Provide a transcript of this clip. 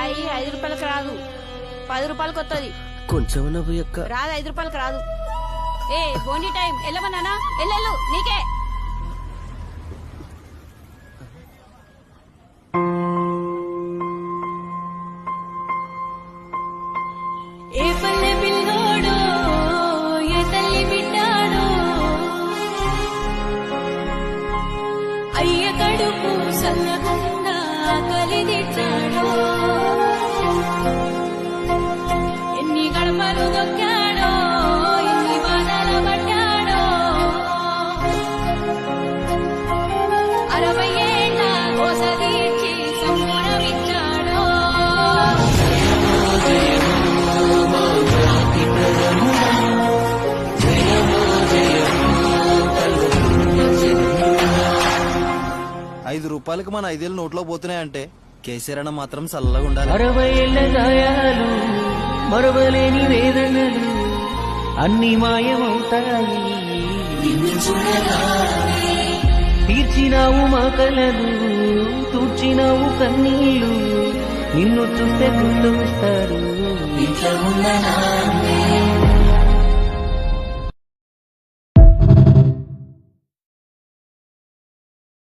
చాయ్ 5 రూపాయలకు రాదు, 10 రూపాయలకు వస్తుంది. కొంచెం నవ్వు యొక్క రాదు, 5 రూపాయలకు రాదు. ఏ బోండి టైం వెళ్ళమన్నానా, వెళ్ళు నీకే. ఏ పల్లె పిల్లోడో ఏ తల్లి బిడ్డాడో అయ్య కడుపు సల్లగుండా కలిదిచ్చాడో ఎన్ని గడపలు దొక్కాడో ఎన్ని బాధలు పడ్డాడో 60 ఏళ్ళ కోసదీర్చి సంబరమిచ్చాడో. ₹5 మన 5 నోట్లో పోతున్నాయంటే కేసీఆర్ అన్న మాత్రం చల్లగా ఉండాలి. 60 ఏళ్ల గాయాలు, మరవలేని వేదనలు అన్ని మాయమవుతాయి. తీర్చినావు మా కలలు, తూర్చినావు కన్నీళ్ళు, నిన్ను చూస్తే గుర్తొస్తారు. ఇంట్లో ఉన్న